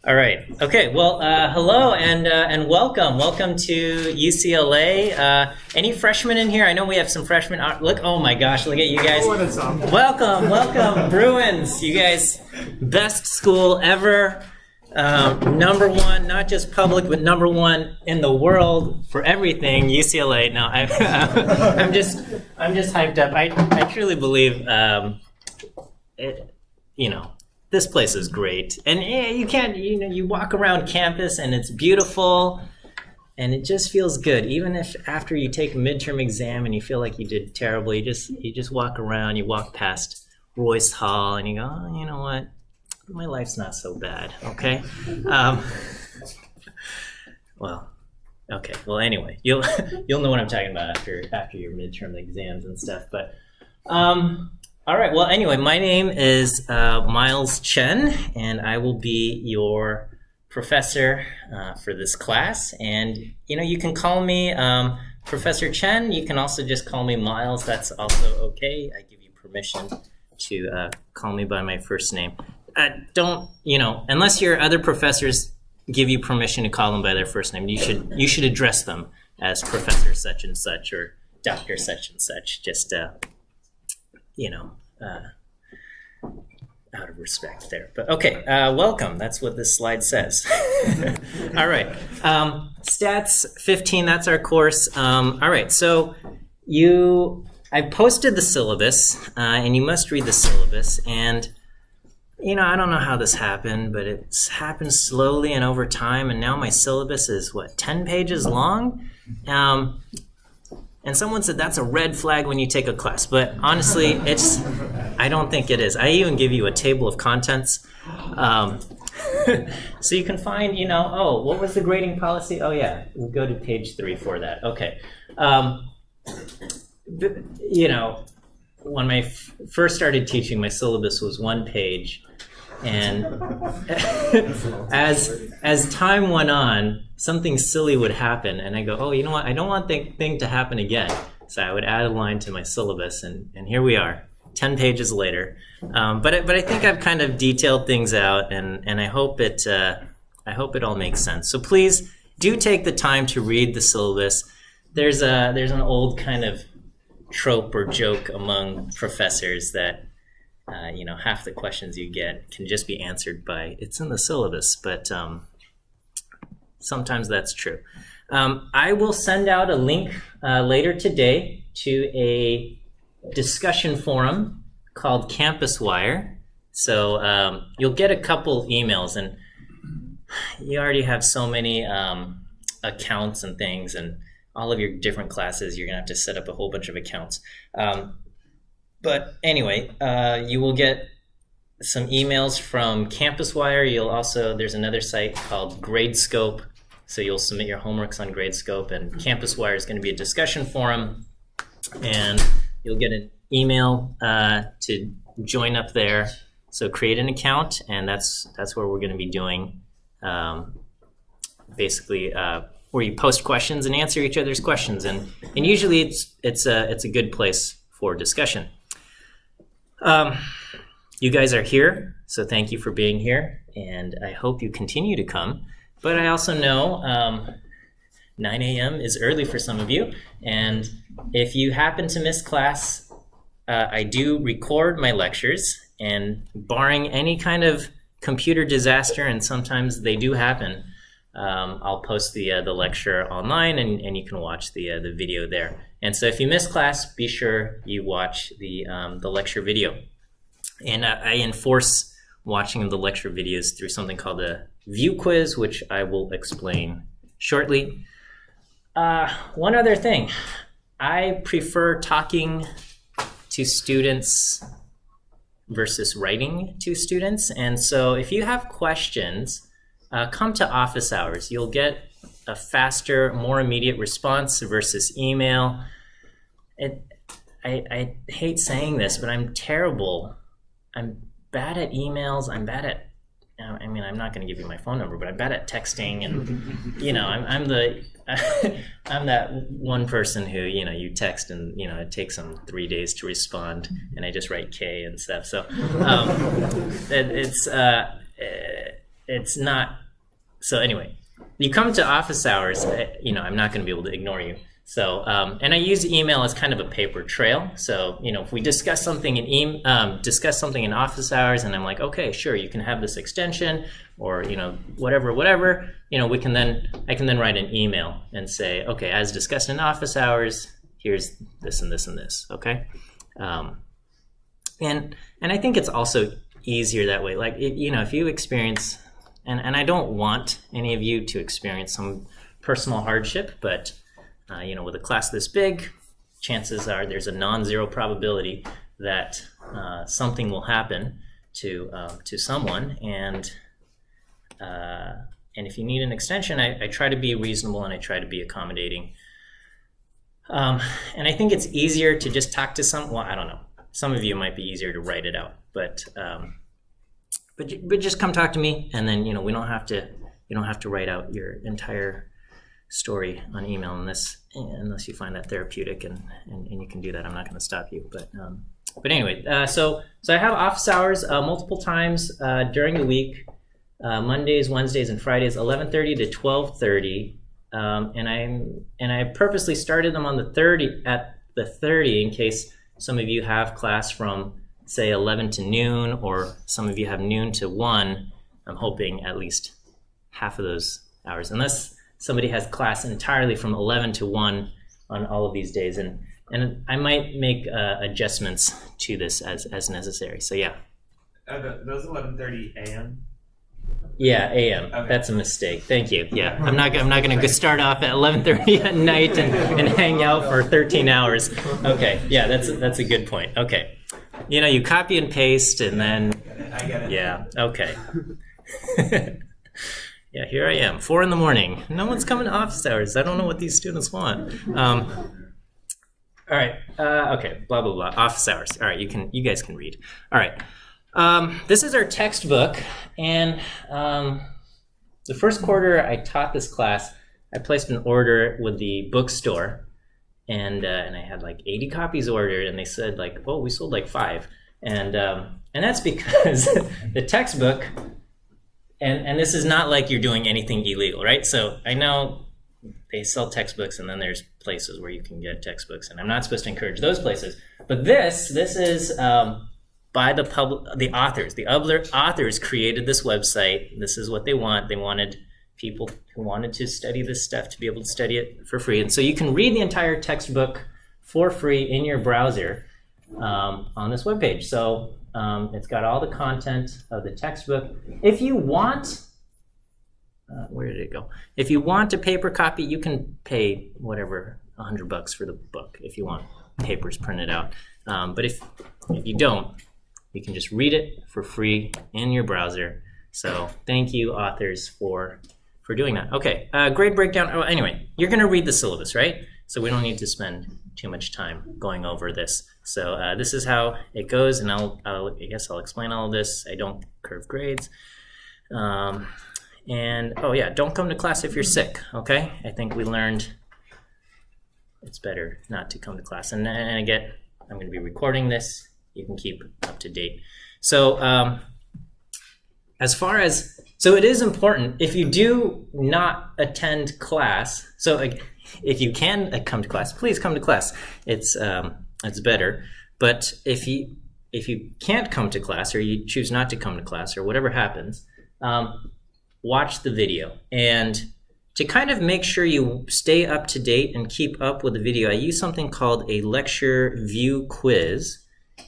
All right. Okay. Well, hello and welcome. Welcome to UCLA. Any freshmen in here? I know we have some freshmen. Look! Oh my gosh! Look at you guys. Welcome, Bruins. You guys, best school ever. Number one, not just public, but number one in the world for everything. UCLA. No, I'm just hyped up. I truly believe. This place is great, and you walk around campus and it's beautiful, and it just feels good. Even if after you take a midterm exam and you feel like you did terrible, you just walk around, you walk past Royce Hall, and you go, oh, you know what, my life's not so bad. Okay. Well, anyway, you'll know what I'm talking about after your midterm exams and stuff, but. All right, well, anyway, my name is Miles Chen, and I will be your professor for this class. And, you can call me Professor Chen. You can also just call me Miles. That's also okay. I give you permission to call me by my first name. Unless your other professors give you permission to call them by their first name, you should address them as Professor such and such or Dr. such and such, just out of respect there. But okay, welcome. That's what this slide says. All right. Stats 15, that's our course. All right, so I posted the syllabus, and you must read the syllabus. And, I don't know how this happened, but it's happened slowly and over time, and now my syllabus is, 10 pages long? And someone said that's a red flag when you take a class, but honestly, I don't think it is. I even give you a table of contents. So you can find, what was the grading policy? Oh yeah, we'll go to page 3 for that. Okay. When I first started teaching, my syllabus was 1 page. And as time went on, something silly would happen, and I go, oh, you know what? I don't want that thing to happen again. So I would add a line to my syllabus, and here we are, 10 pages later. But I think I've kind of detailed things out, and I hope it all makes sense. So please do take the time to read the syllabus. There's an old kind of trope or joke among professors that. Half the questions you get can just be answered by, it's in the syllabus, but sometimes that's true. I will send out a link later today to a discussion forum called Campus Wire. So you'll get a couple emails, and you already have so many accounts and things, and all of your different classes, you're going to have to set up a whole bunch of accounts. But anyway, you will get some emails from Campus Wire. There's another site called Gradescope, so you'll submit your homeworks on Gradescope, and Campus Wire is going to be a discussion forum, and you'll get an email to join up there. So create an account, and that's where we're going to be doing basically where you post questions and answer each other's questions, and usually it's a good place for discussion. You guys are here, so thank you for being here, and I hope you continue to come. But I also know 9 a.m. is early for some of you, and if you happen to miss class, I do record my lectures, and barring any kind of computer disaster, and sometimes they do happen, I'll post the lecture online, and you can watch the video there. And so if you miss class, be sure you watch the lecture video. And I enforce watching the lecture videos through something called a view quiz, which I will explain shortly. One other thing, I prefer talking to students versus writing to students. And so if you have questions, come to office hours. You'll get a faster, more immediate response versus email. I hate saying this, but I'm terrible. I'm bad at emails. I'm bad at, I'm not going to give you my phone number, but I'm bad at texting, and I'm that one person who, you text and, it takes them 3 days to respond, and I just write K and stuff. So it's not. So anyway, you come to office hours, I'm not going to be able to ignore you. So, and I use email as kind of a paper trail. So, if we discuss something in office hours, and I'm like, okay, sure, you can have this extension, or whatever, I can then write an email and say, okay, as discussed in office hours, here's this and this and this. Okay, and I think it's also easier that way. Like, if you experience, and I don't want any of you to experience some personal hardship, but with a class this big, chances are there's a non-zero probability that something will happen to someone, and if you need an extension, I try to be reasonable and I try to be accommodating. And I think it's easier to just talk to I don't know. Some of you might be easier to write it out, but just come talk to me, and then you don't have to write out your entire story on email unless you find that therapeutic, and you can do that. I'm not going to stop you, but anyway, so I have office hours multiple times during the week, Mondays, Wednesdays, and Fridays, 11:30 to 12:30, and I purposely started them on the 30 in case some of you have class from say 11 to noon, or some of you have noon to 1. I'm hoping at least half of those hours, unless somebody has class entirely from 11 to 1 on all of these days, and I might make adjustments to this as necessary. So yeah. Those 11:30 a.m. Yeah, a.m. Okay. That's a mistake. Thank you. Yeah, I'm not going to start off at 11:30 at night and hang out for 13 hours. Okay, yeah, that's a good point. Okay, you copy and paste, and then I get it. Yeah. Okay. Yeah, here I am, 4 a.m. No one's coming to office hours. I don't know what these students want. All right. Okay. Blah blah blah. Office hours. All right. You guys can read. All right. This is our textbook, and the first quarter I taught this class, I placed an order with the bookstore, and I had like 80 copies ordered, and they said like, oh, we sold like 5, and that's because the textbook. And this is not like you're doing anything illegal, right? So I know they sell textbooks, and then there's places where you can get textbooks, and I'm not supposed to encourage those places. But this is by the authors. The authors created this website. This is what they want. They wanted people who wanted to study this stuff to be able to study it for free. And so you can read the entire textbook for free in your browser on this webpage. So it's got all the content of the textbook. If you want, where did it go? If you want a paper copy, you can pay whatever, $100 for the book if you want papers printed out. But if you don't, you can just read it for free in your browser. So thank you, authors, for doing that. Okay, grade breakdown. Oh, anyway, you're going to read the syllabus, right? So we don't need to spend too much time going over this. So this is how it goes, and I guess I'll explain all of this. I don't curve grades. And oh yeah, don't come to class if you're sick, okay? I think we learned it's better not to come to class. And again, I'm going to be recording this. You can keep up to date. So so it is important if you do not attend class. So if you can come to class, please come to class. It's better. But if you can't come to class, or you choose not to come to class, or whatever happens, watch the video. And to kind of make sure you stay up to date and keep up with the video, I use something called a lecture view quiz.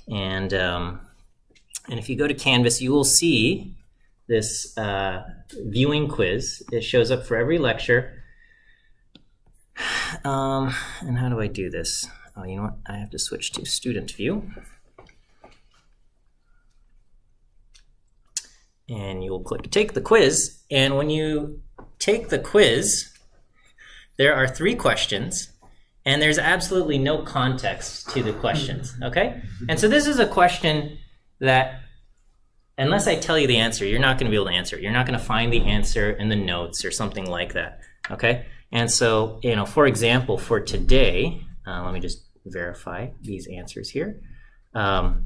And if you go to Canvas, you will see this viewing quiz. It shows up for every lecture. And how do I do this? Oh, you know what? I have to switch to student view. And you'll click take the quiz. And when you take the quiz, there are 3 questions, and there's absolutely no context to the questions, okay? And so this is a question that, unless I tell you the answer, you're not going to be able to answer it. You're not going to find the answer in the notes or something like that, okay? And so, for example, for today, let me just verify these answers here. The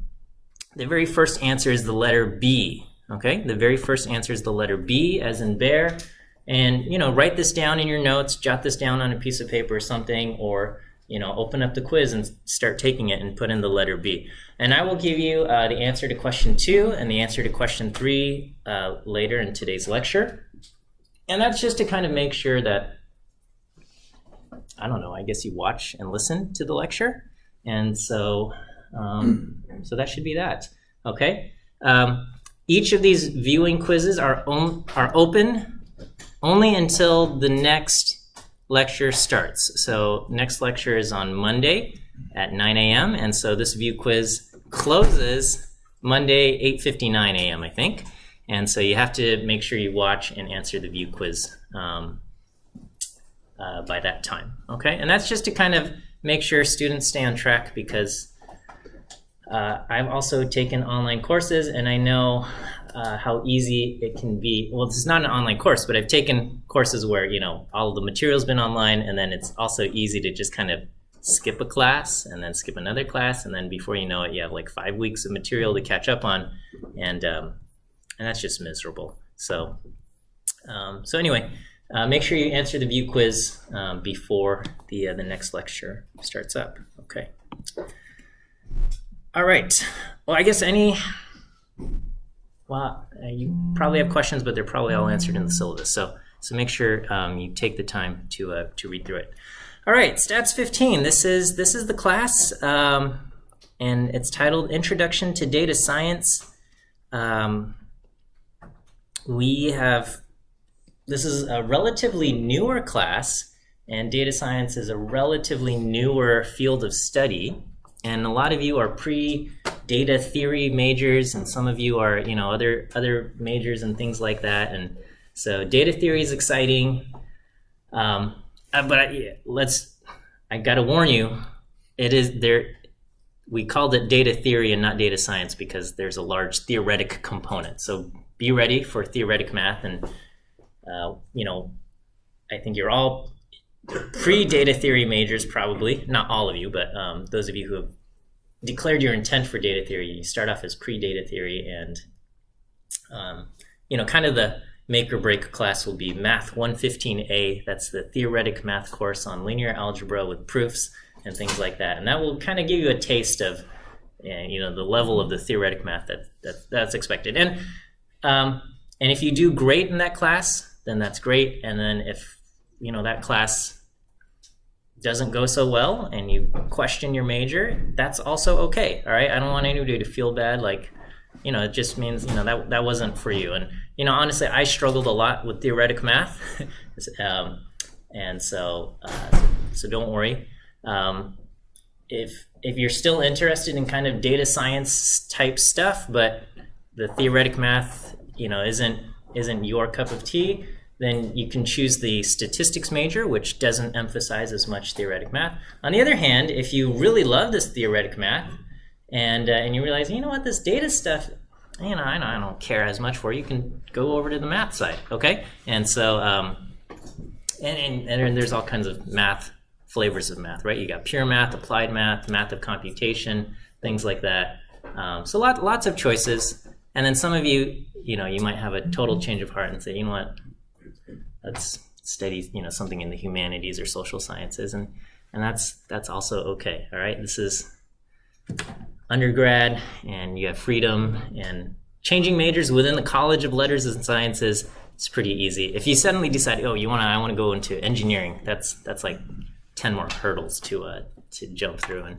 very first answer is the letter B, Okay, the very first answer is the letter B, as in bear. And, write this down in your notes, jot this down on a piece of paper or something, or, open up the quiz and start taking it and put in the letter B. And I will give you the answer to question 2 and the answer to question 3 later in today's lecture. And that's just to kind of make sure that, I guess you watch and listen to the lecture. And so that should be that. Okay. Each of these viewing quizzes are open only until the next lecture starts. So next lecture is on Monday at 9 a.m. And so this view quiz closes Monday 8:59 a.m. I think. And so you have to make sure you watch and answer the view quiz by that time. Okay, and that's just to kind of make sure students stay on track, because I've also taken online courses, and I know how easy it can be. Well, this is not an online course, but I've taken courses where, all of the material's been online, and then it's also easy to just kind of skip a class and then skip another class, and then before you know it, you have like 5 weeks of material to catch up on, and that's just miserable. So anyway, make sure you answer the view quiz before the next lecture starts up. Okay. All right. Well, I guess you probably have questions, but they're probably all answered in the syllabus. So make sure you take the time to read through it. All right, Stats 15. This is the class, and it's titled Introduction to Data Science. This is a relatively newer class, and data science is a relatively newer field of study. And a lot of you are pre-data theory majors, and some of you are, other majors and things like that. And so data theory is exciting, but I got to warn you, it is there. We called it data theory and not data science because there's a large theoretic component. So be ready for theoretic math, and I think you're all pre-data theory majors, probably not all of you, but those of you who have declared your intent for data theory, you start off as pre-data theory, and kind of the make or break class will be Math 115A. That's the theoretic math course on linear algebra with proofs and things like that, and that will kind of give you a taste of the level of the theoretic math that's expected. And if you do great in that class, then that's great. And then if that class doesn't go so well and you question your major, that's also okay. All right, I don't want anybody to feel bad. Like, it just means that wasn't for you. And honestly, I struggled a lot with theoretic math, and so don't worry. If you're still interested in kind of data science type stuff, but the theoretic math isn't your cup of tea, then you can choose the statistics major, which doesn't emphasize as much theoretic math. On the other hand, if you really love this theoretic math and you realize, this data stuff, I don't care as much for, you can go over to the math side, okay? And so, and there's all kinds of flavors of math, right? You got pure math, applied math, math of computation, things like that. So lots of choices. And then some of you, you might have a total change of heart and say, what, let's study, something in the humanities or social sciences, and that's also okay. All right, this is undergrad, and you have freedom, and changing majors within the College of Letters and Sciences is pretty easy. If you suddenly decide, I want to go into engineering, that's like 10 more hurdles to jump through,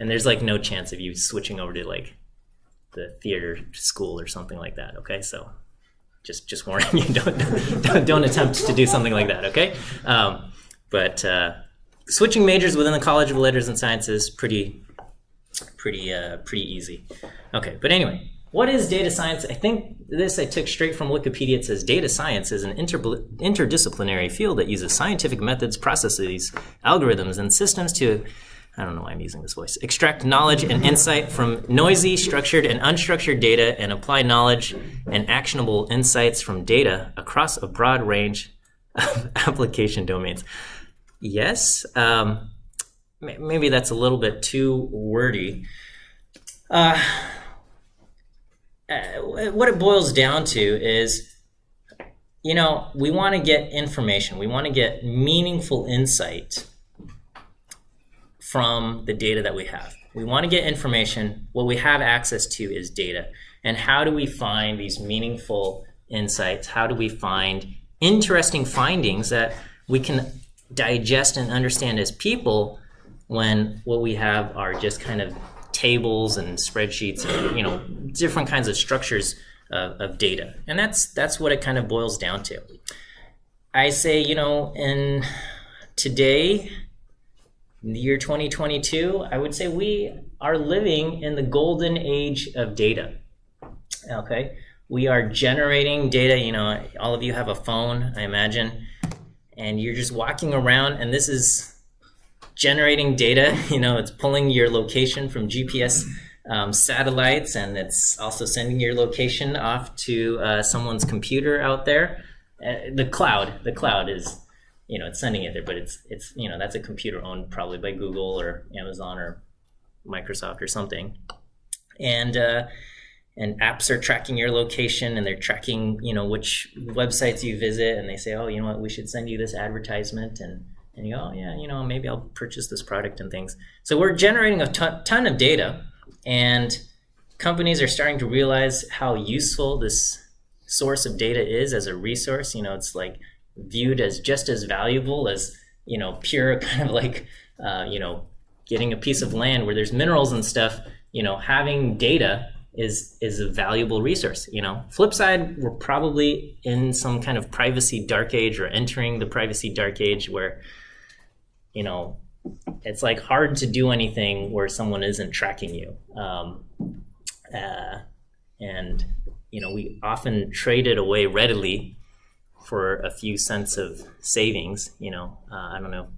and there's like no chance of you switching over to like the theater school or something like that. Okay, so just warning you, don't attempt to do something like that. Okay, but switching majors within the College of Letters and Sciences pretty easy. Okay, but anyway, what is data science? I think this I took straight from Wikipedia. It says data science is an interdisciplinary field that uses scientific methods, processes, algorithms, and systems to, I don't know why I'm using this voice, extract knowledge and insight from noisy, structured, and unstructured data and apply knowledge and actionable insights from data across a broad range of application domains. Yes, maybe that's a little bit too wordy. what it boils down to is, we want to get information. We want to get meaningful insight from the data that we have. We want to get information. What we have access to is data. And how do we find these meaningful insights? How do we find interesting findings that we can digest and understand as people when what we have are just kind of tables and spreadsheets and different kinds of structures of data? And that's what it kind of boils down to. I say, in today, in the year 2022, I would say we are living in the golden age of data. Okay, we are generating data. All of you have a phone, I imagine, and you're just walking around, and this is generating data. It's pulling your location from GPS satellites, and it's also sending your location off to someone's computer out there. The cloud is, it's sending it there, but it's that's a computer owned probably by Google or Amazon or Microsoft or something, and apps are tracking your location, and they're tracking which websites you visit, and they say, oh, you know what, we should send you this advertisement, and you go, oh yeah, maybe I'll purchase this product and things. So we're generating a ton of data, and companies are starting to realize how useful this source of data is as a resource. It's like viewed as just as valuable as pure kind of like getting a piece of land where there's minerals and stuff. Having data is a valuable resource. Flip side, we're probably in some kind of privacy dark age, or entering the privacy dark age, where it's like hard to do anything where someone isn't tracking you, and we often trade it away readily for a few cents of savings. I don't know.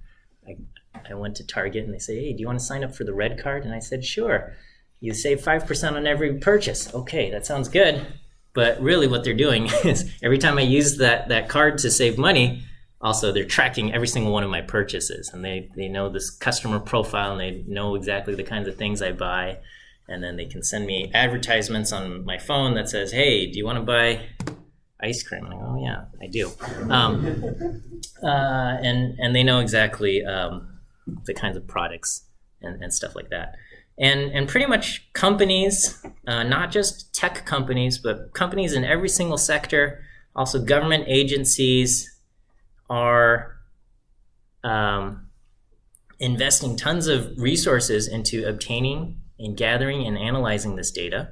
I went to Target and they say, hey, do you want to sign up for the red card? And I said, sure. You save 5% on every purchase. Okay, that sounds good. But really what they're doing is every time I use that card to save money, also they're tracking every single one of my purchases. And they know this customer profile, and they know exactly the kinds of things I buy. And then they can send me advertisements on my phone that says, hey, do you want to buy ice cream? I'm like, oh yeah, I do. And they know exactly the kinds of products and stuff like that. And pretty much companies, not just tech companies, but companies in every single sector, also government agencies, are investing tons of resources into obtaining and gathering and analyzing this data.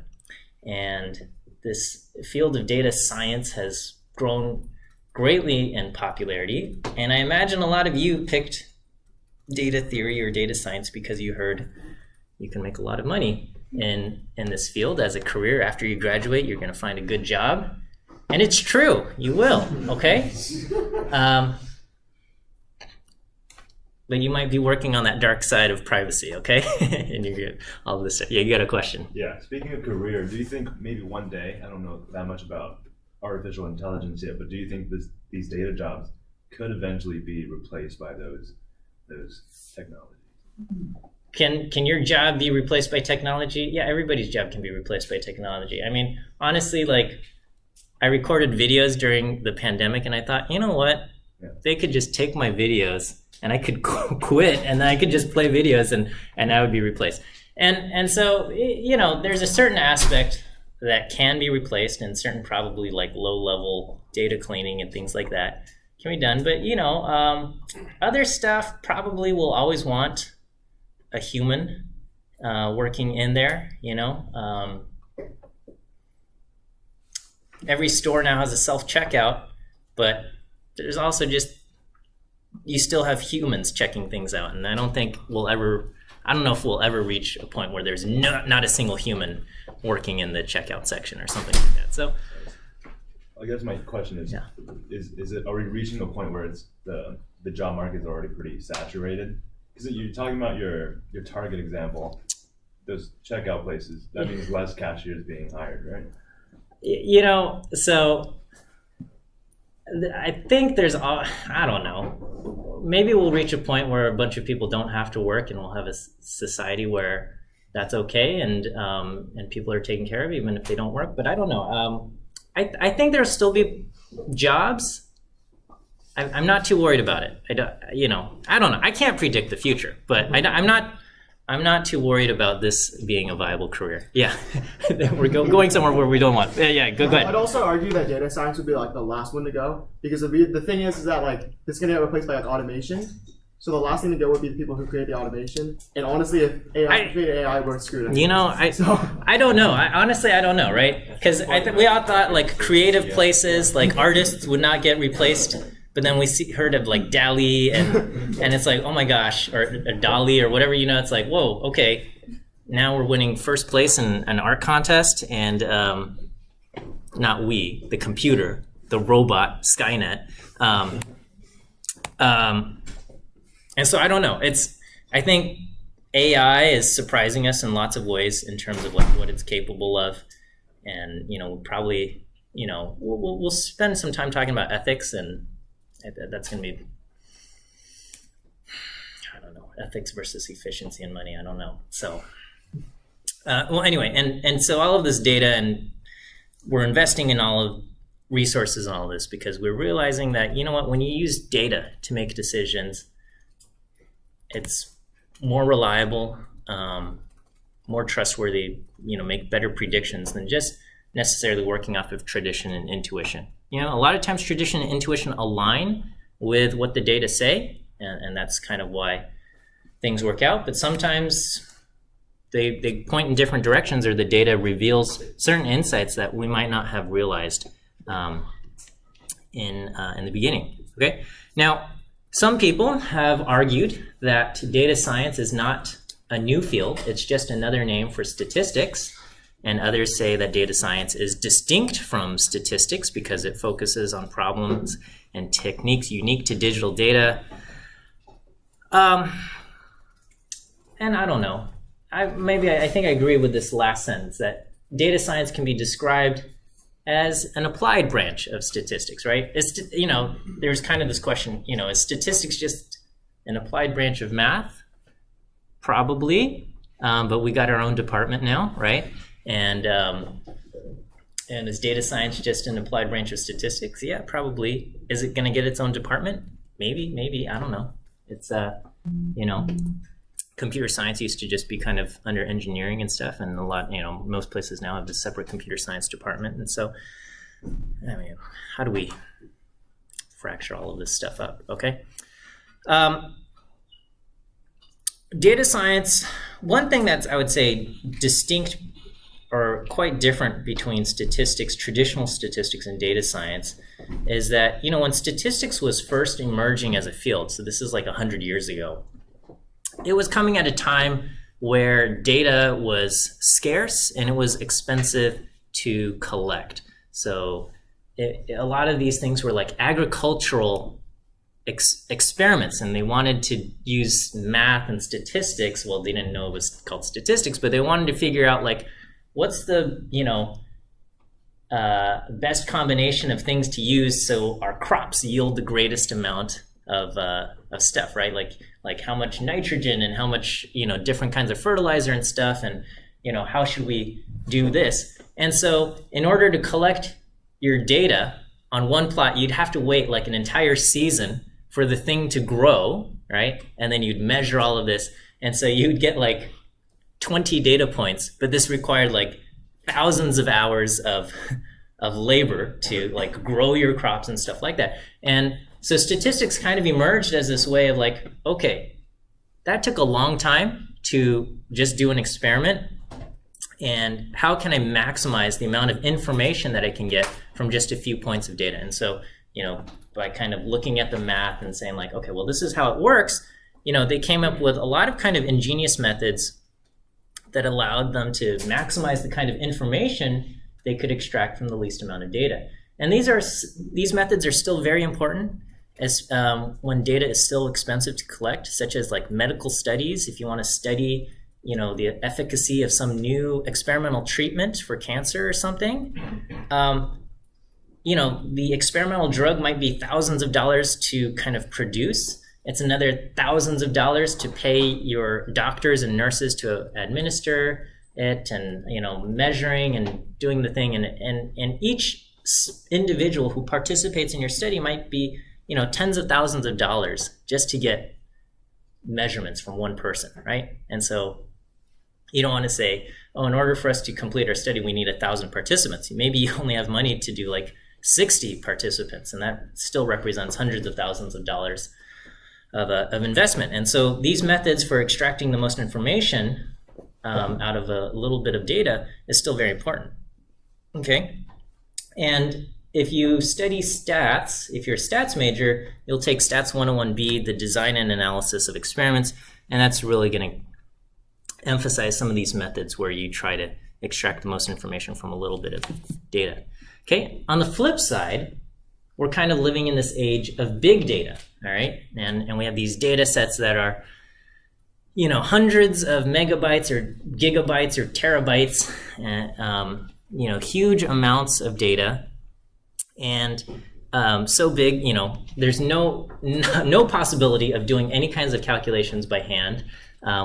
And this field of data science has grown greatly in popularity. And I imagine a lot of you picked data theory or data science because you heard you can make a lot of money in this field as a career. After you graduate, you're going to find a good job. And it's true, you will, okay? But you might be working on that dark side of privacy, okay? And you get all this stuff. Yeah, you got a question. Yeah, speaking of career, do you think maybe one day, I don't know that much about artificial intelligence yet, but do you think these data jobs could eventually be replaced by those technologies? Can your job be replaced by technology? Yeah, everybody's job can be replaced by technology. I mean, honestly, like, I recorded videos during the pandemic, and I thought, you know what? Yeah. They could just take my videos, and I could quit, and then I could just play videos, and I would be replaced. And so, there's a certain aspect that can be replaced, and certain probably like low-level data cleaning and things like that can be done. But, other stuff probably will always want a human working in there, Every store now has a self-checkout, but there's also you still have humans checking things out. And I don't know if we'll ever reach a point where there's not a single human working in the checkout section or something like that. So I guess my question is, are we reaching a point where it's the job market is already pretty saturated? Because you're talking about your Target example, those checkout places, that means less cashiers being hired, right? So I think I don't know, maybe we'll reach a point where a bunch of people don't have to work, and we'll have a society where that's okay, and people are taken care of even if they don't work. But I don't know. I think there'll still be jobs. I'm not too worried about it. I don't know. I can't predict the future, but I'm not too worried about this being a viable career. Yeah, we're going somewhere where we don't want. Yeah, go ahead. I'd also argue that data science would be like the last one to go, because the thing is that like this is gonna get replaced by like automation. So the last thing to go would be the people who create the automation. And honestly, if AI, we're screwed. I don't know. Honestly, I don't know, right? Because we all thought like creative places, like artists, would not get replaced. But then we heard of like DALL-E and it's like, oh my gosh, or DALL-E or whatever, it's like, whoa, okay. Now we're winning first place in an art contest, and not we, the computer, the robot, Skynet. And so I don't know. I think AI is surprising us in lots of ways in terms of like what it's capable of. And, we'll probably, we'll spend some time talking about ethics, and that's going to be, I don't know, ethics versus efficiency and money. I don't know. So, well, anyway, and so all of this data, and we're investing in all of resources and all of this because we're realizing that, when you use data to make decisions, it's more reliable, more trustworthy, make better predictions than just necessarily working off of tradition and intuition. A lot of times tradition and intuition align with what the data say, and that's kind of why things work out. But sometimes they point in different directions, or the data reveals certain insights that we might not have realized in the beginning. Okay, now some people have argued that data science is not a new field; it's just another name for statistics. And others say that data science is distinct from statistics because it focuses on problems and techniques unique to digital data. And I don't know. I think I agree with this last sentence, that data science can be described as an applied branch of statistics, right? There's kind of this question, is statistics just an applied branch of math? Probably, but we got our own department now, right? And is data science just an applied branch of statistics? Yeah, probably. Is it going to get its own department? Maybe. I don't know. It's computer science used to just be kind of under engineering and stuff, and most places now have a separate computer science department. And so, how do we fracture all of this stuff up? Okay. Data science. One thing that's, I would say, distinct or quite different between statistics, traditional statistics, and data science is that, when statistics was first emerging as a field, so this is like 100 years ago, it was coming at a time where data was scarce and it was expensive to collect. So a lot of these things were like agricultural experiments, and they wanted to use math and statistics. Well, they didn't know it was called statistics, but they wanted to figure out like, what's the best combination of things to use so our crops yield the greatest amount of stuff, right? Like how much nitrogen and how much different kinds of fertilizer and stuff, and how should we do this? And so in order to collect your data on one plot, you'd have to wait like an entire season for the thing to grow, right? And then you'd measure all of this, and so you'd get like 20 data points, but this required like thousands of hours of labor to like grow your crops and stuff like that. And so statistics kind of emerged as this way of like, okay, that took a long time to just do an experiment, and how can I maximize the amount of information that I can get from just a few points of data? And so, by kind of looking at the math and saying like, okay, well, this is how it works, they came up with a lot of kind of ingenious methods that allowed them to maximize the kind of information they could extract from the least amount of data. And these methods are still very important as when data is still expensive to collect, such as like medical studies. If you want to study, the efficacy of some new experimental treatment for cancer or something, the experimental drug might be thousands of dollars to kind of produce. It's another thousands of dollars to pay your doctors and nurses to administer it, and measuring and doing the thing, and each individual who participates in your study might be tens of thousands of dollars just to get measurements from one person, right? And so you don't want to say, oh, in order for us to complete our study, we need 1,000 participants. Maybe you only have money to do like 60 participants, and that still represents hundreds of thousands of dollars of investment. And so these methods for extracting the most information out of a little bit of data is still very important. Okay, and if you study stats, if you're a stats major, you'll take Stats 101B, the design and analysis of experiments, and that's really going to emphasize some of these methods where you try to extract the most information from a little bit of data. Okay, on the flip side, we're kind of living in this age of big data, all right? And we have these data sets that are, hundreds of megabytes or gigabytes or terabytes, huge amounts of data. And so big, there's no possibility of doing any kinds of calculations by hand.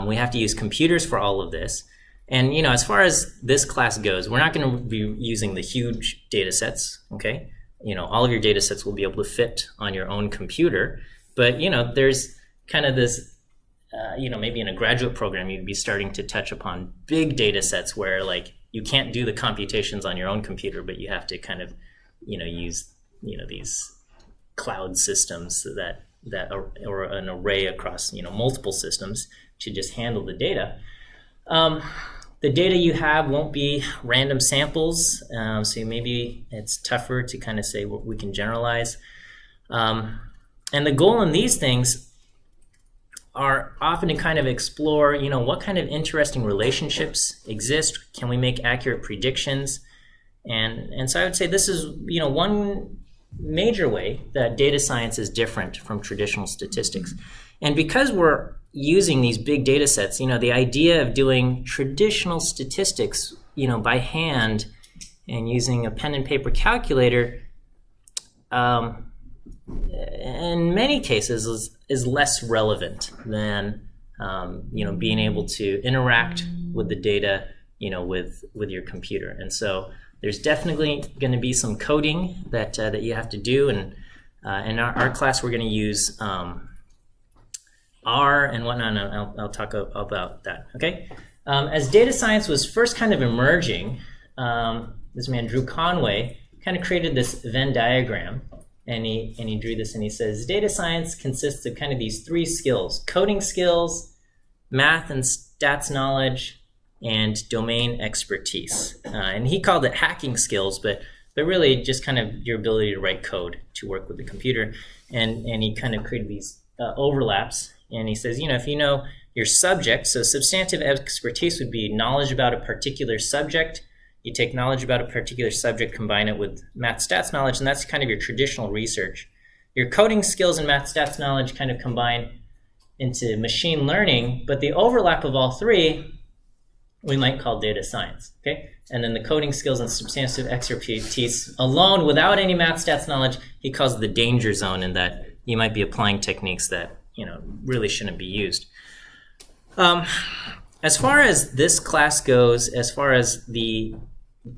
We have to use computers for all of this. And as far as this class goes, we're not going to be using the huge data sets, okay? All of your data sets will be able to fit on your own computer. But, there's kind of this, maybe in a graduate program, you'd be starting to touch upon big data sets where, like, you can't do the computations on your own computer, but you have to kind of use these cloud systems that or an array across multiple systems to just handle the data. The data you have won't be random samples, so maybe it's tougher to kind of say what we can generalize. And the goal in these things are often to kind of explore what kind of interesting relationships exist. Can we make accurate predictions? And so I would say this is, one major way that data science is different from traditional statistics. And because we're using these big data sets, the idea of doing traditional statistics, by hand and using a pen and paper calculator, in many cases is less relevant than, being able to interact with the data, with your computer. And so there's definitely going to be some coding that you have to do, and in our class we're going to use R and whatnot, and I'll talk about that. Okay, as data science was first kind of emerging, this man Drew Conway kind of created this Venn diagram, and he drew this, and he says data science consists of kind of these three skills: coding skills, math and stats knowledge, and domain expertise. And he called it hacking skills, but really just kind of your ability to write code to work with the computer. And he kind of created these overlaps. And he says, if you know your subject, so substantive expertise would be knowledge about a particular subject. You take knowledge about a particular subject, combine it with math stats knowledge, and that's kind of your traditional research. Your coding skills and math stats knowledge kind of combine into machine learning, but the overlap of all three we might call data science, okay? And then the coding skills and substantive expertise alone, without any math stats knowledge, he calls the danger zone, in that you might be applying techniques that really shouldn't be used. As far as this class goes, as far as the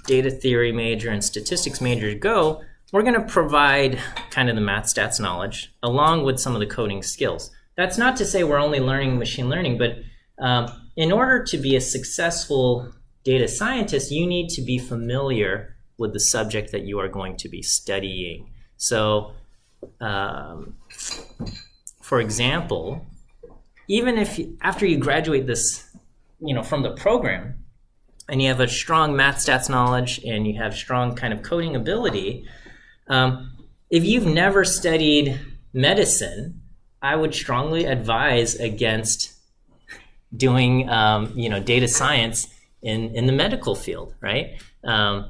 data theory major and statistics major go, we're going to provide kind of the math stats knowledge along with some of the coding skills. That's not to say we're only learning machine learning, but in order to be a successful data scientist, you need to be familiar with the subject that you are going to be studying. So, for example, even if after you graduate this, from the program, and you have a strong math stats knowledge and you have strong kind of coding ability, if you've never studied medicine, I would strongly advise against doing data science in the medical field, right? I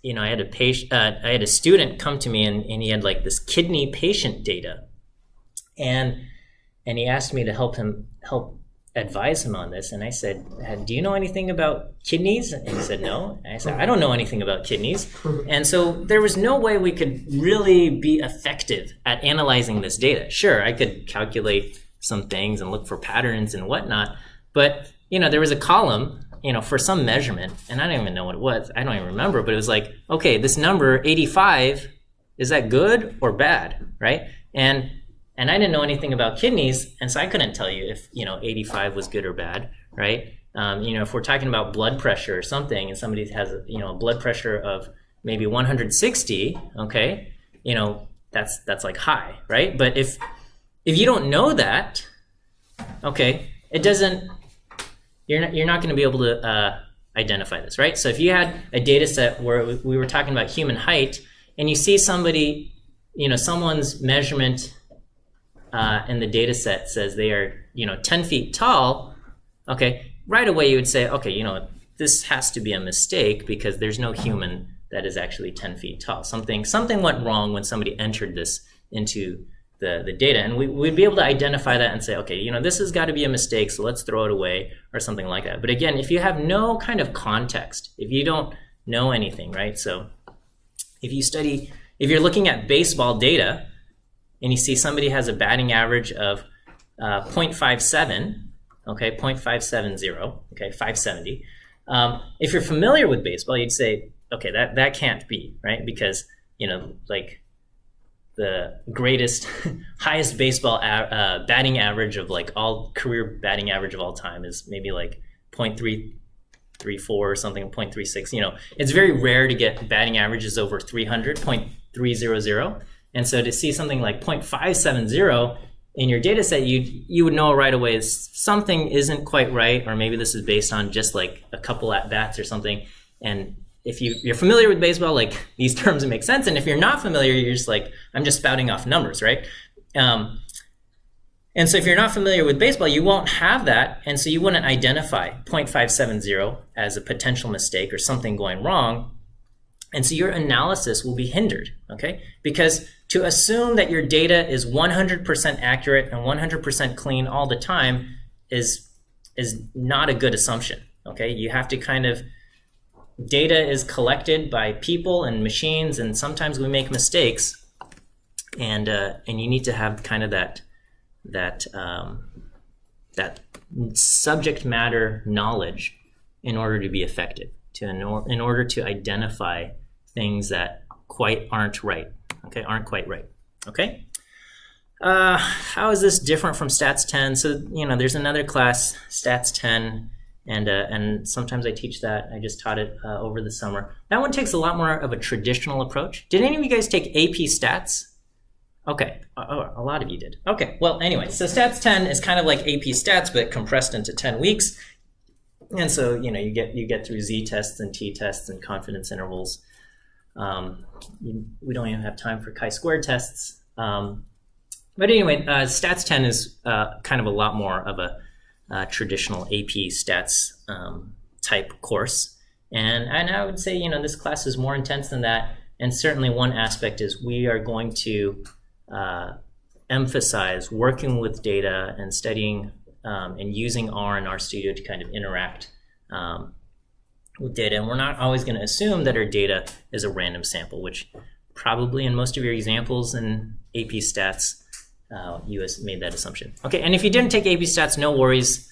had a student come to me, and he had like this kidney patient data, and he asked me to help advise him on this, and I said, do you know anything about kidneys? And he said, no. And I said, I don't know anything about kidneys. And so there was no way we could really be effective at analyzing this data. Sure, I could calculate some things and look for patterns and whatnot, but there was a column, for some measurement, and I don't even know what it was. I don't even remember, but it was like, okay, this number 85, is that good or bad, right? And I didn't know anything about kidneys, and so I couldn't tell you if 85 was good or bad, right? If we're talking about blood pressure or something, and somebody has a blood pressure of maybe 160, okay, that's like high, right? But if you don't know that, okay, it doesn't. You're not going to be able to identify this, right? So if you had a data set where we were talking about human height, and you see somebody, someone's measurement in the data set says they are, 10 feet tall, okay, right away you would say, okay, this has to be a mistake because there's no human that is actually 10 feet tall. Something went wrong when somebody entered this into the data, and we'd be able to identify that and say, okay, this has got to be a mistake, so let's throw it away or something like that. But again, if you have no kind of context, if you don't know anything, right? So if you're looking at baseball data and you see somebody has a batting average of 0.57, okay, 0.570, okay, 570. If you're familiar with baseball, you'd say, okay, that can't be, right? Because, like the greatest, highest baseball batting average of like all career batting average of all time is maybe like 0.334 or something, 0.36. It's very rare to get batting averages over 300, 0.300. And so to see something like 0.570 in your data set, you would know right away something isn't quite right, or maybe this is based on just like a couple at bats or something. And if you're familiar with baseball, like these terms make sense. And if you're not familiar, you're just like, I'm just spouting off numbers, right? And so if you're not familiar with baseball, you won't have that. And so you wouldn't identify 0.570 as a potential mistake or something going wrong. And so your analysis will be hindered, okay? Because to assume that your data is 100% accurate and 100% clean all the time is not a good assumption, okay? You have to kind of, data is collected by people and machines, and sometimes we make mistakes, and you need to have kind of that subject matter knowledge in order to be effective, in order to identify things that aren't right, okay, aren't quite right, okay? How is this different from Stats 10? So, there's another class, Stats 10, and sometimes I teach that. I just taught it over the summer. That one takes a lot more of a traditional approach. Did any of you guys take AP Stats? Okay, a lot of you did. Okay, well, anyway, so Stats 10 is kind of like AP Stats, but compressed into 10 weeks. And so, you get through Z-tests and T-tests and confidence intervals. We don't even have time for chi-squared tests. But anyway, Stats 10 is kind of a lot more of a traditional AP Stats type course. And I would say, this class is more intense than that. And certainly one aspect is we are going to emphasize working with data and studying and using R in RStudio to kind of interact with data. And we're not always going to assume that our data is a random sample, which probably in most of your examples in AP Stats, you made that assumption. Okay, and if you didn't take AP Stats, no worries.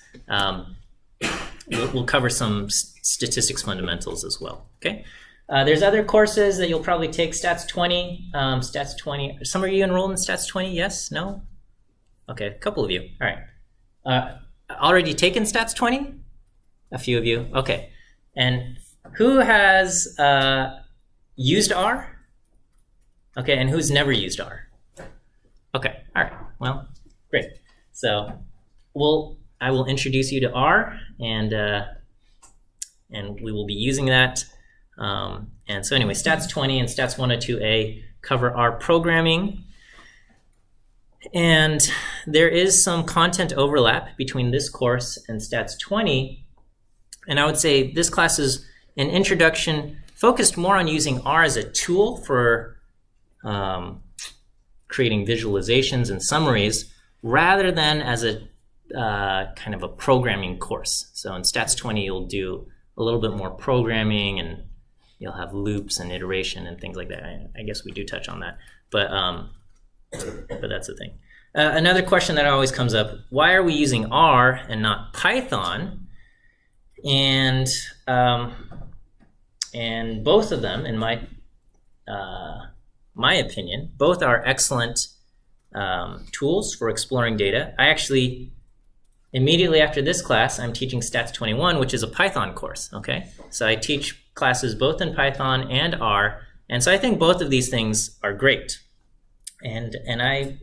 We'll cover some statistics fundamentals as well, okay? There's other courses that you'll probably take, Stats 20. Stats 20, some of you enrolled in Stats 20, yes, no? Okay, a couple of you, all right. Already taken Stats 20? A few of you, okay. And who has used R? Okay, and who's never used R? Okay, all right, well, great. So I will introduce you to R, and we will be using that. And so anyway, Stats 20 and Stats 102A cover R programming. And there is some content overlap between this course and Stats 20. And I would say this class is an introduction focused more on using R as a tool for creating visualizations and summaries rather than as a kind of a programming course. So in Stats 20, you'll do a little bit more programming, and you'll have loops and iteration and things like that. I guess we do touch on that, but that's the thing. Another question that always comes up: why are we using R and not Python? And both of them, in my opinion, both are excellent tools for exploring data. I actually, immediately after this class, I'm teaching Stats 21, which is a Python course, okay? So I teach classes both in Python and R, and so I think both of these things are great. And I,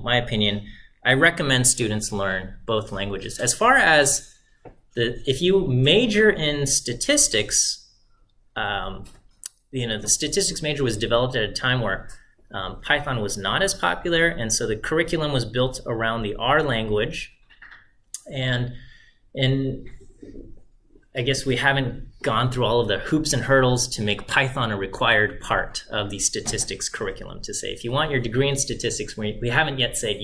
my opinion, I recommend students learn both languages. As far as if you major in statistics, the statistics major was developed at a time where Python was not as popular, and so the curriculum was built around the R language. And I guess we haven't gone through all of the hoops and hurdles to make Python a required part of the statistics curriculum, to say if you want your degree in statistics, we haven't yet said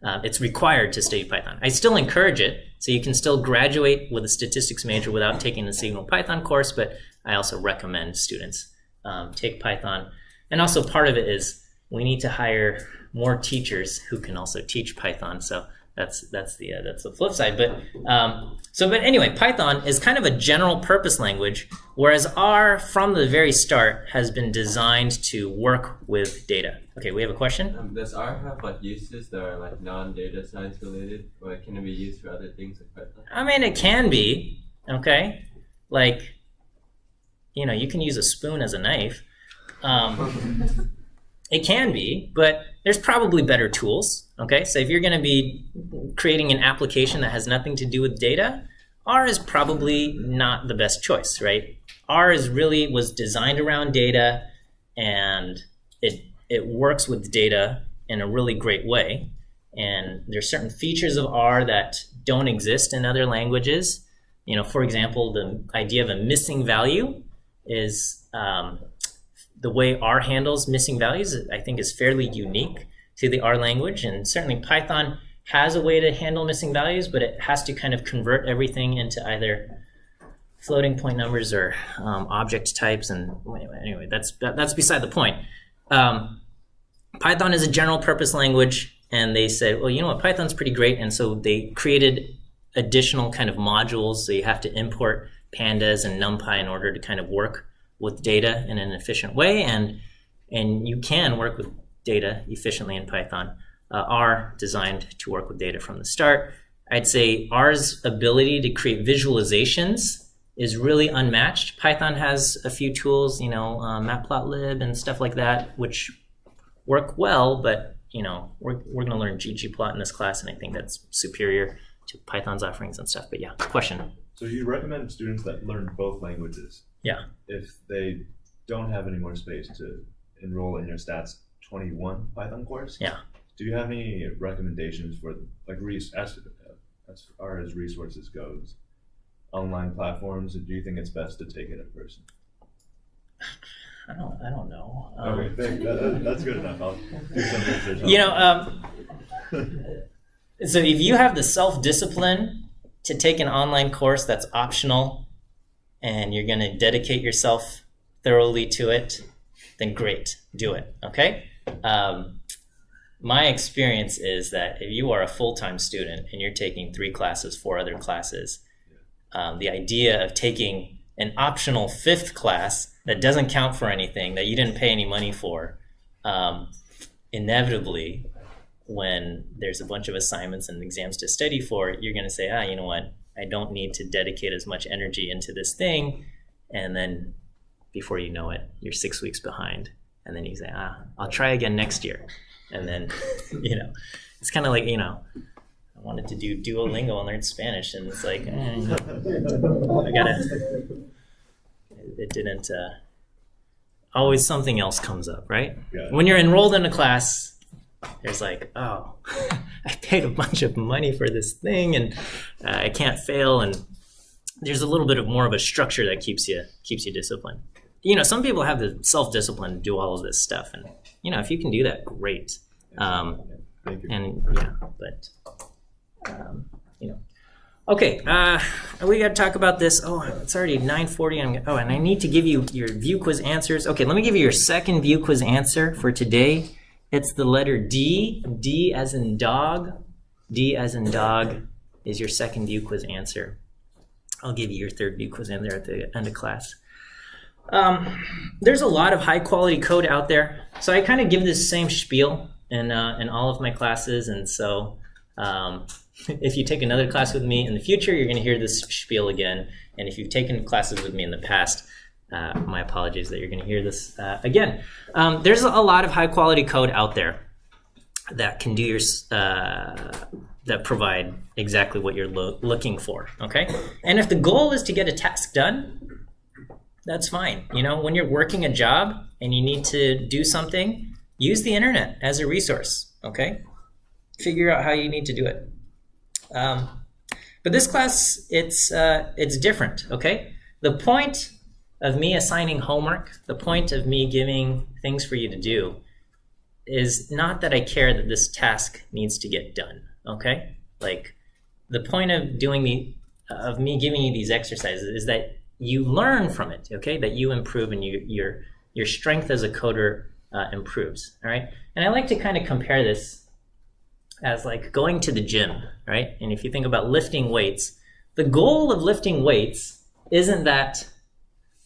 it's required to study Python. I still encourage it, so you can still graduate with a statistics major without taking the Signal Python course, but I also recommend students take Python. And also part of it is we need to hire more teachers who can also teach Python. So that's the flip side. But anyway, Python is kind of a general purpose language, whereas R from the very start has been designed to work with data. Okay, we have a question? Does R have uses that are non-data science related, or can it be used for other things like Python? I mean, it can be, okay? You can use a spoon as a knife. It can be, but there's probably better tools, okay? So if you're going to be creating an application that has nothing to do with data, R is probably not the best choice, right? R was designed around data, and it works with data in a really great way. And there's certain features of R that don't exist in other languages. For example, the idea of a missing value is the way R handles missing values, I think, is fairly unique to the R language. And certainly Python has a way to handle missing values, but it has to kind of convert everything into either floating point numbers or object types. And anyway, that's beside the point. Python is a general purpose language, and they said, well, you know what, Python's pretty great. And so they created additional kind of modules. So you have to import pandas and NumPy in order to kind of work with data in an efficient way, and you can work with data efficiently in Python. R designed to work with data from the start. I'd say R's ability to create visualizations is really unmatched. Python has a few tools, Matplotlib and stuff like that, which work well, but we're going to learn ggplot in this class, and I think that's superior to Python's offerings and stuff. But yeah, question. So you recommend students that learn both languages? Yeah. If they don't have any more space to enroll in your Stats 21 Python course? Yeah. Do you have any recommendations for as far as resources goes? Online platforms, or do you think it's best to take it in person? I don't know. Okay, that's good enough. I'll do some research. So if you have the self-discipline to take an online course that's optional, and you're going to dedicate yourself thoroughly to it, then great, do it, okay? My experience is that if you are a full-time student and you're taking 3 classes, 4 other classes, the idea of taking an optional 5th class that doesn't count for anything, that you didn't pay any money for, inevitably, when there's a bunch of assignments and exams to study for, you're going to say, you know what? I don't need to dedicate as much energy into this thing. And then before you know it, you're 6 weeks behind. And then you say, I'll try again next year. And then, it's kind of like, I wanted to do Duolingo and learn Spanish. And it's like, it didn't, always something else comes up, right? Yeah. When you're enrolled in a class, there's like, I paid a bunch of money for this thing, and I can't fail. And there's a little bit more of a structure that keeps you disciplined. Some people have the self-discipline to do all of this stuff, and if you can do that, great. Thank you. And yeah, but Okay, we got to talk about this. Oh, it's already 9:40. And I need to give you your view quiz answers. Okay, let me give you your second view quiz answer for today. It's the letter D. D as in dog. D as in dog is your second view quiz answer. I'll give you your third view quiz answer at the end of class. There's a lot of high quality code out there. So I kind of give this same spiel in all of my classes. And so if you take another class with me in the future, you're going to hear this spiel again. And if you've taken classes with me in the past, my apologies that you're going to hear this again. There's a lot of high quality code out there that can do your that provide exactly what you're looking for. Okay, and if the goal is to get a task done, that's fine. When you're working a job and you need to do something, use the internet as a resource. Okay, figure out how you need to do it. But this class, it's different. Okay, the point of me assigning homework, the point of me giving things for you to do, is not that I care that this task needs to get done. Okay, like the point of me giving you these exercises is that you learn from it. Okay, that you improve and your strength as a coder improves. All right, and I like to kind of compare this as like going to the gym, right? And if you think about lifting weights, the goal of lifting weights isn't that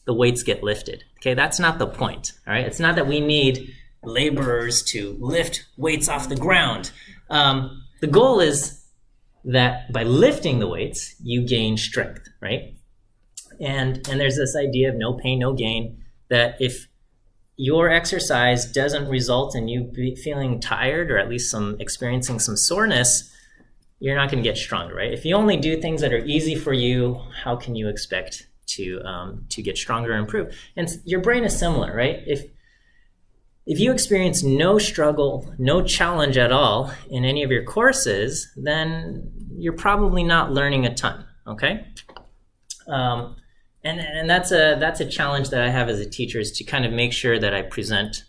the weights get lifted. Okay, that's not the point. All right, it's not that we need laborers to lift weights off the ground. The goal is that by lifting the weights, you gain strength, right? And there's this idea of no pain, no gain, that if your exercise doesn't result in you feeling tired or at least experiencing some soreness, you're not going to get stronger, right? If you only do things that are easy for you, how can you expect to get stronger and improve? And your brain is similar, right? If you experience no struggle, no challenge at all in any of your courses, then you're probably not learning a ton, okay? And that's a challenge that I have as a teacher, is to kind of make sure that I present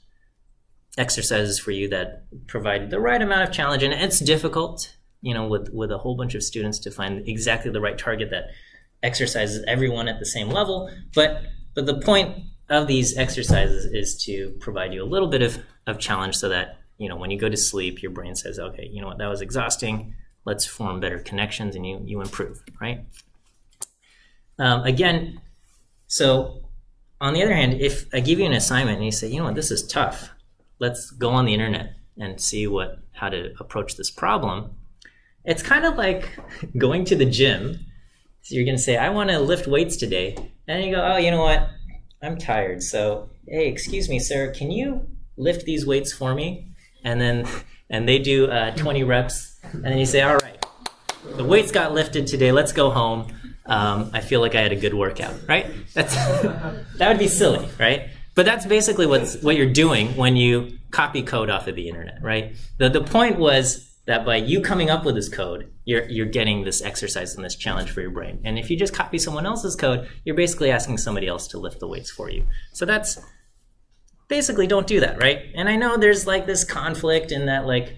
exercises for you that provide the right amount of challenge. And it's difficult, with a whole bunch of students, to find exactly the right target that exercises everyone at the same level. But the point of these exercises is to provide you a little bit of challenge so that, when you go to sleep, your brain says, okay, you know what, that was exhausting. Let's form better connections and you improve, right? Again, so on the other hand, if I give you an assignment and you say, this is tough, let's go on the internet and see how to approach this problem. It's kind of like going to the gym. So you're going to say, I want to lift weights today. And then you go, oh, you know what? I'm tired. So, hey, excuse me, sir, can you lift these weights for me? And they do 20 reps. And then you say, all right, the weights got lifted today. Let's go home. I feel like I had a good workout, right? That would be silly, right? But that's basically what you're doing when you copy code off of the internet, right? The point was that by you coming up with this code, you're getting this exercise and this challenge for your brain. And if you just copy someone else's code, you're basically asking somebody else to lift the weights for you. So that's basically, don't do that, right? And I know there's like this conflict in that, like,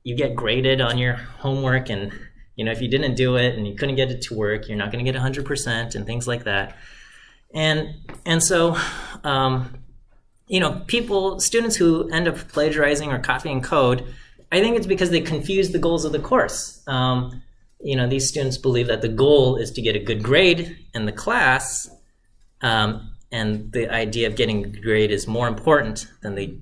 you get graded on your homework, and if you didn't do it and you couldn't get it to work, you're not going to get 100% and things like that. And so, students who end up plagiarizing or copying code, I think it's because they confuse the goals of the course. These students believe that the goal is to get a good grade in the class, and the idea of getting a good grade is more important than the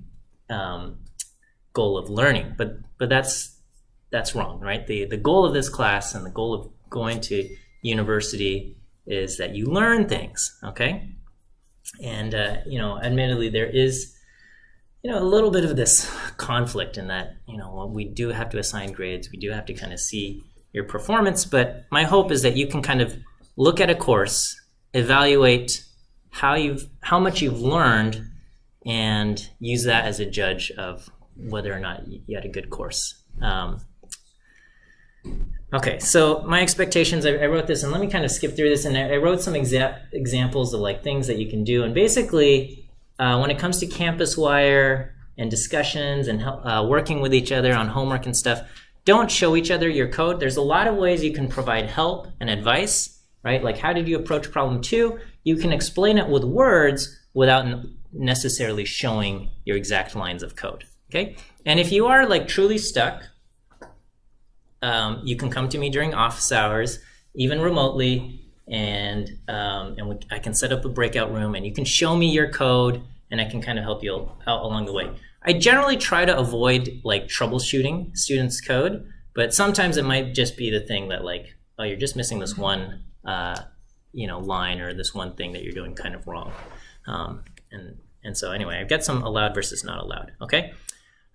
goal of learning. But that's wrong, right? The goal of this class and the goal of going to university is that you learn things, okay? And admittedly, there is a little bit of this conflict in that, we do have to assign grades, we do have to kind of see your performance, but my hope is that you can kind of look at a course, evaluate how much you've learned, and use that as a judge of whether or not you had a good course. Okay, so my expectations, I wrote this, and let me kind of skip through this, and I wrote some examples of like things that you can do. And basically, when it comes to Campus Wire and discussions and working with each other on homework and stuff, don't show each other your code. There's a lot of ways you can provide help and advice, right? Like, how did you approach problem 2? You can explain it with words without necessarily showing your exact lines of code, okay? And if you are like truly stuck, you can come to me during office hours, even remotely, and I can set up a breakout room, and you can show me your code, and I can kind of help you out along the way. I generally try to avoid like troubleshooting students' code, but sometimes it might just be the thing that like, oh, you're just missing this one line or this one thing that you're doing kind of wrong. And so anyway, I've got some allowed versus not allowed, okay?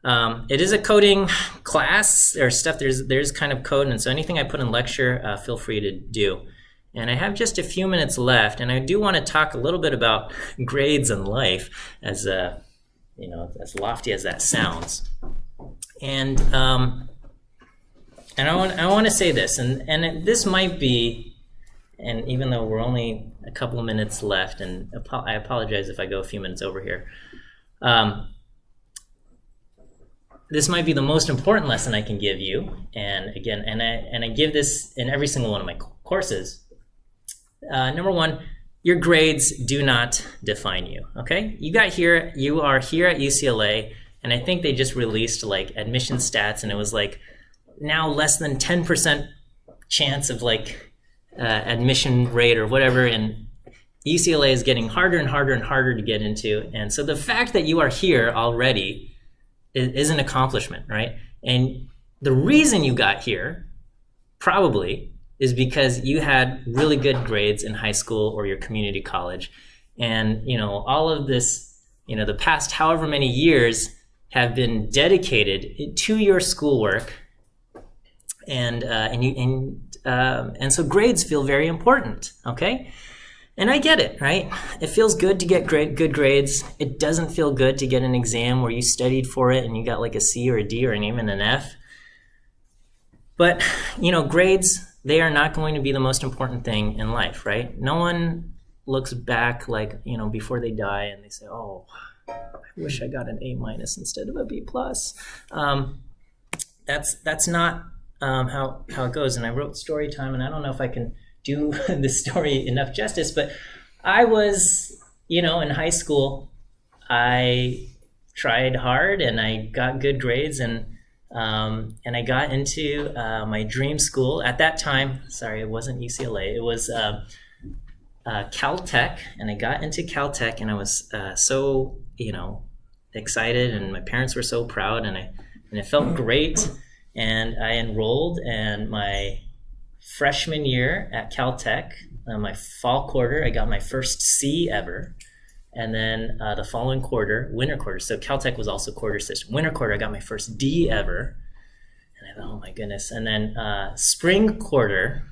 It is a coding class or stuff. There's kind of code, and so anything I put in lecture, feel free to do. And I have just a few minutes left, and I do want to talk a little bit about grades and life, as as lofty as that sounds. And I want to say this, and this might be, and even though we're only a couple of minutes left, and I apologize if I go a few minutes over here. This might be the most important lesson I can give you, and again, and I give this in every single one of my courses. Number one, your grades do not define you, okay? You are here at UCLA, and I think they just released like admission stats, and it was like now less than 10% chance of like admission rate or whatever, and UCLA is getting harder and harder and harder to get into. And so the fact that you are here already is an accomplishment, right? And the reason you got here probably is because you had really good grades in high school or your community college. And, all of this, the past however many years have been dedicated to your schoolwork. And so grades feel very important, okay? And I get it, right? It feels good to get good grades. It doesn't feel good to get an exam where you studied for it and you got like a C or a D or even an F. But, grades, they are not going to be the most important thing in life, right? No one looks back like, before they die and they say, oh, I wish I got an A- instead of a B+. That's not how it goes. And I wrote story time, and I don't know if I can do this story enough justice, but I was, in high school, I tried hard and I got good grades, and I got into my dream school at that time. Sorry, it wasn't UCLA. It was Caltech, and I got into Caltech, and I was so excited, and my parents were so proud, and it felt great. And I enrolled, and my freshman year at Caltech, my fall quarter, I got my first C ever. And then the following quarter, winter quarter, so Caltech was also quarter system. Winter quarter, I got my first D ever. And I thought, oh my goodness. And then spring quarter,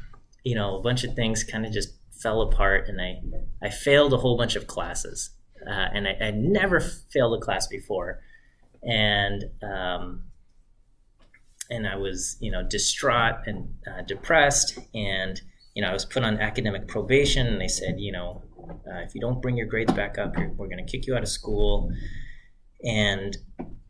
a bunch of things kind of just fell apart, and I failed a whole bunch of classes. And I never failed a class before. And I was, distraught and depressed, and, I was put on academic probation, and they said, if you don't bring your grades back up, we're going to kick you out of school. And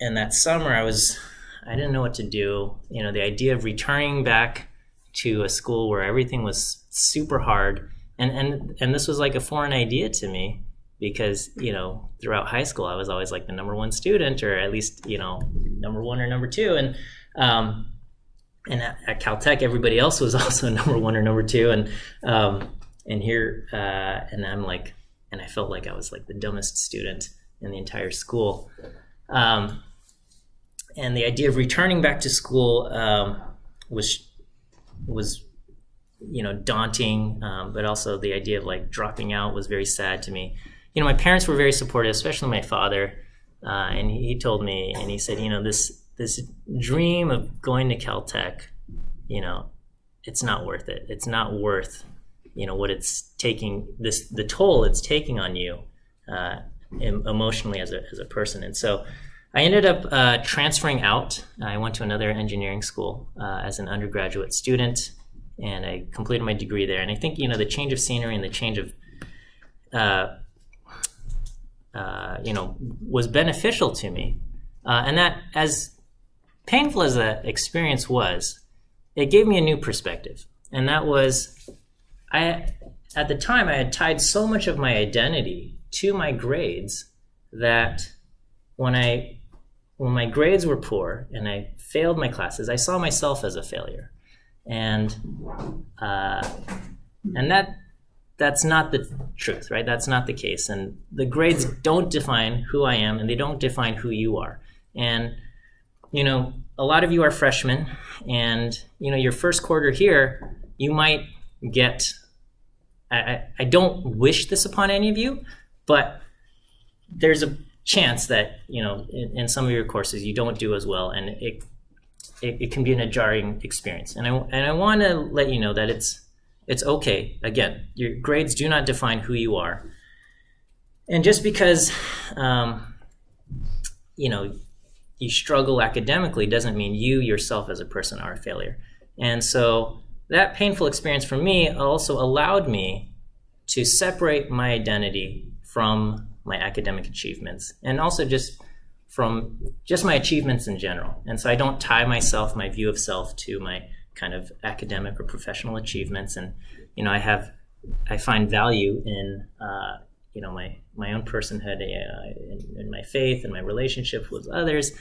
that summer I didn't know what to do. The idea of returning back to a school where everything was super hard, and this was like a foreign idea to me, because, throughout high school, I was always like the number one student, or at least, number one or number two. And at Caltech, everybody else was also number one or number two. And here, and I'm like, and I felt like I was like the dumbest student in the entire school. And the idea of returning back to school was daunting, but also the idea of like dropping out was very sad to me. My parents were very supportive, especially my father, and he told me, and he said, this dream of going to Caltech, it's not worth it. It's not worth, what it's taking, the toll it's taking on you emotionally as a person. And so I ended up transferring out. I went to another engineering school as an undergraduate student, and I completed my degree there. And I think, the change of scenery and the change of, was beneficial to me. And that, as painful as that experience was, it gave me a new perspective. And that was, at the time, I had tied so much of my identity to my grades that when my grades were poor and I failed my classes, I saw myself as a failure. And that's not the truth, right? That's not the case. And the grades don't define who I am, and they don't define who you are. And, you know, a lot of you are freshmen, and, you know, your first quarter here, you might get, I don't wish this upon any of you, but there's a chance that, you know, in some of your courses, you don't do as well, and it can be a jarring experience. And I want to let you know that it's okay. Again, your grades do not define who you are. And just because, you know, you struggle academically doesn't mean you yourself as a person are a failure. And so that painful experience for me also allowed me to separate my identity from my academic achievements, and also just from just my achievements in general. And so I don't tie myself, my view of self, to my kind of academic or professional achievements. And, you know, I find value in, you know, my own personhood, in my faith and my relationship with others.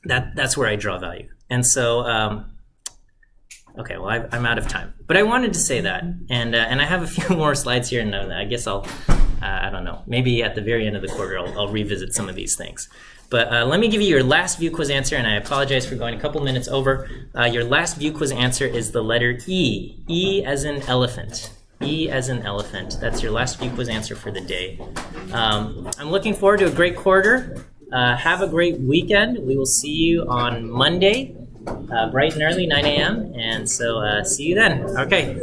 That's where I draw value. And so, okay, well, I'm out of time, but I wanted to say that, and I have a few more slides here, and I guess I'll, I don't know, maybe at the very end of the quarter, I'll revisit some of these things. But let me give you your last view quiz answer, and I apologize for going a couple minutes over. Your last view quiz answer is the letter E. E as in elephant. E as in elephant. That's your last view quiz answer for the day. I'm looking forward to a great quarter. Have a great weekend. We will see you on Monday, bright and early, 9 a.m. And so see you then. Okay.